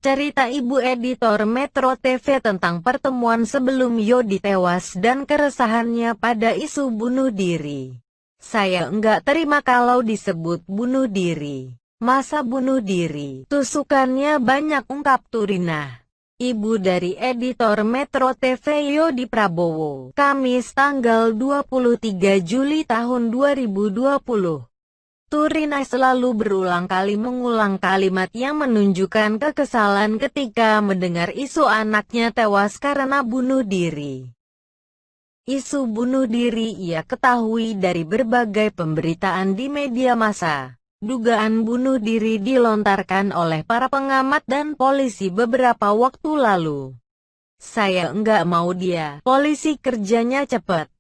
Cerita ibu editor Metro TV tentang pertemuan sebelum Yodi tewas dan keresahannya pada isu bunuh diri. Saya enggak terima kalau disebut bunuh diri. Masa bunuh diri? Tusukannya banyak, ungkap Turinah, ibu dari editor Metro TV Yodi Prabowo, Kamis tanggal 23 Juli tahun 2020. Turinah selalu berulang kali mengulang kalimat yang menunjukkan kekesalan ketika mendengar isu anaknya tewas karena bunuh diri. Isu bunuh diri ia ketahui dari berbagai pemberitaan di media massa. Dugaan bunuh diri dilontarkan oleh para pengamat dan polisi beberapa waktu lalu. Saya enggak mau dia, polisi kerjanya cepat.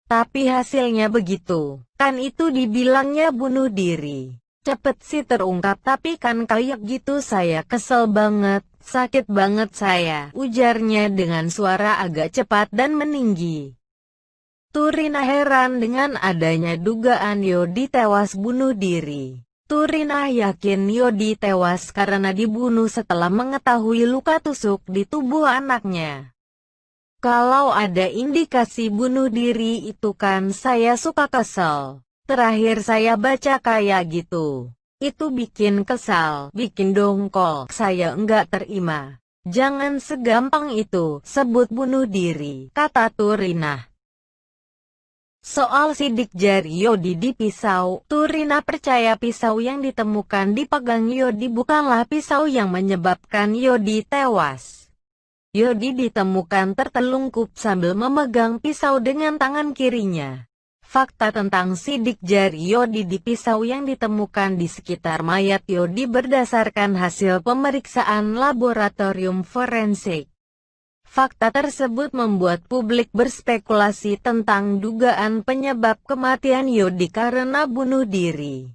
Tapi hasilnya begitu, kan itu dibilangnya bunuh diri. Cepet sih terungkap, tapi kan kayak gitu saya kesel banget, sakit banget saya, ujarnya dengan suara agak cepat dan meninggi. Turinah heran dengan adanya dugaan Yodi tewas bunuh diri. Turinah yakin Yodi tewas karena dibunuh setelah mengetahui luka tusuk di tubuh anaknya. Kalau ada indikasi bunuh diri itu kan saya suka kesel. Terakhir saya baca kayak gitu. Itu bikin kesal, bikin dongkol. Saya enggak terima. Jangan segampang itu sebut bunuh diri, kata Turinah. Soal sidik jari Yodi di pisau, Turinah percaya pisau yang ditemukan dipegang Yodi bukanlah pisau yang menyebabkan Yodi tewas. Yodi ditemukan tertelungkup sambil memegang pisau dengan tangan kirinya. Fakta tentang sidik jari Yodi di pisau yang ditemukan di sekitar mayat Yodi berdasarkan hasil pemeriksaan laboratorium forensik. Fakta tersebut membuat publik berspekulasi tentang dugaan penyebab kematian Yodi karena bunuh diri.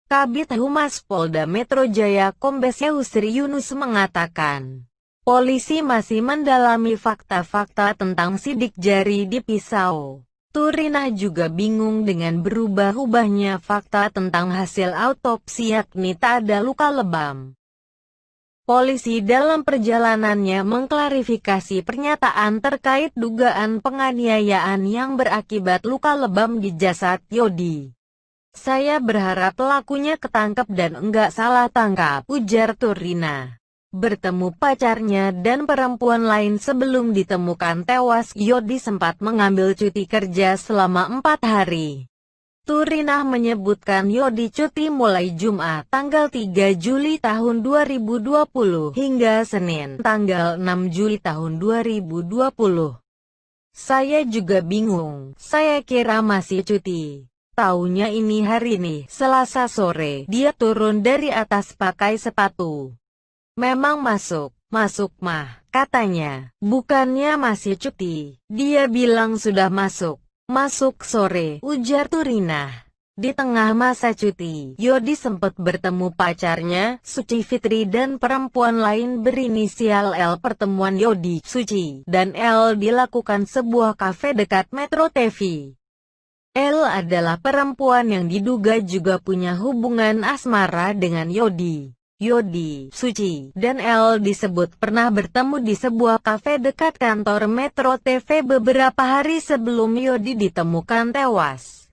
Kabid Humas Polda Metro Jaya Kombes Yusri Yunus mengatakan, polisi masih mendalami fakta-fakta tentang sidik jari di pisau. Turinah juga bingung dengan berubah-ubahnya fakta tentang hasil autopsi, yakni tak ada luka lebam. Polisi dalam perjalanannya mengklarifikasi pernyataan terkait dugaan penganiayaan yang berakibat luka lebam di jasad Yodi. Saya berharap pelakunya ketangkep dan enggak salah tangkap, ujar Turinah. Bertemu pacarnya dan perempuan lain sebelum ditemukan tewas, Yodi sempat mengambil cuti kerja selama 4 hari. Turinah menyebutkan Yodi cuti mulai Jumat tanggal 3 Juli tahun 2020 hingga Senin tanggal 6 Juli tahun 2020. Saya juga bingung, saya kira masih cuti. Taunya ini hari ini, Selasa sore, dia turun dari atas pakai sepatu. Memang masuk mah, katanya. Bukannya masih cuti. Dia bilang sudah masuk sore, ujar Turinah. Di tengah masa cuti, Yodi sempat bertemu pacarnya, Suci Fitri, dan perempuan lain berinisial L. Pertemuan Yodi, Suci, dan L dilakukan sebuah kafe dekat Metro TV. L adalah perempuan yang diduga juga punya hubungan asmara dengan Yodi. Yodi, Suci, dan L disebut pernah bertemu di sebuah kafe dekat kantor Metro TV beberapa hari sebelum Yodi ditemukan tewas.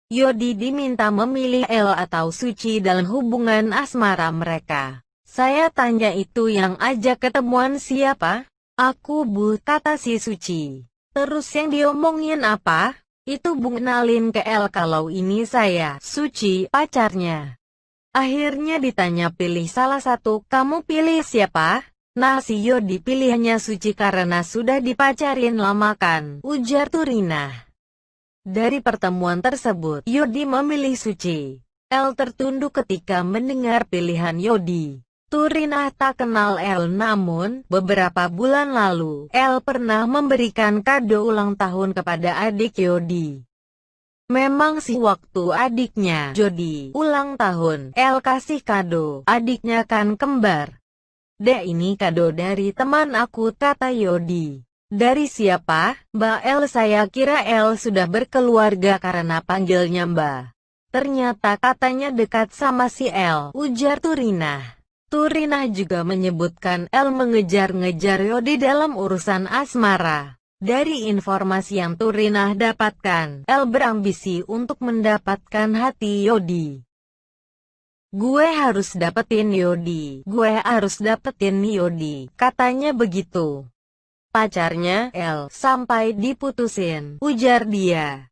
Yodi diminta memilih L atau Suci dalam hubungan asmara mereka. Saya tanya, itu yang ajak ketemuan siapa? Aku Bu, kata si Suci. Terus yang diomongin apa? Itu Bu ngenalin ke L kalau ini saya, Suci, pacarnya. Akhirnya ditanya pilih salah satu, kamu pilih siapa? Nah, si Yodi pilihnya Suci karena sudah dipacarin lama kan, ujar Turinah. Dari pertemuan tersebut, Yodi memilih Suci. L tertunduk ketika mendengar pilihan Yodi. Turinah tak kenal L, namun beberapa bulan lalu, L pernah memberikan kado ulang tahun kepada adik Yodi. Memang sih waktu adiknya Jodi ulang tahun, L kasih kado, adiknya kan kembar. Dek, ini kado dari teman aku, kata Yodi. Dari siapa? Mbak L. Saya kira L sudah berkeluarga karena panggilnya Mbak. Ternyata katanya dekat sama si L, ujar Turinah. Turinah juga menyebutkan El mengejar-ngejar Yodi dalam urusan asmara. Dari informasi yang Turinah dapatkan, El berambisi untuk mendapatkan hati Yodi. Gue harus dapetin Yodi, gue harus dapetin Yodi, katanya begitu. Pacarnya, El, sampai diputusin, ujar dia.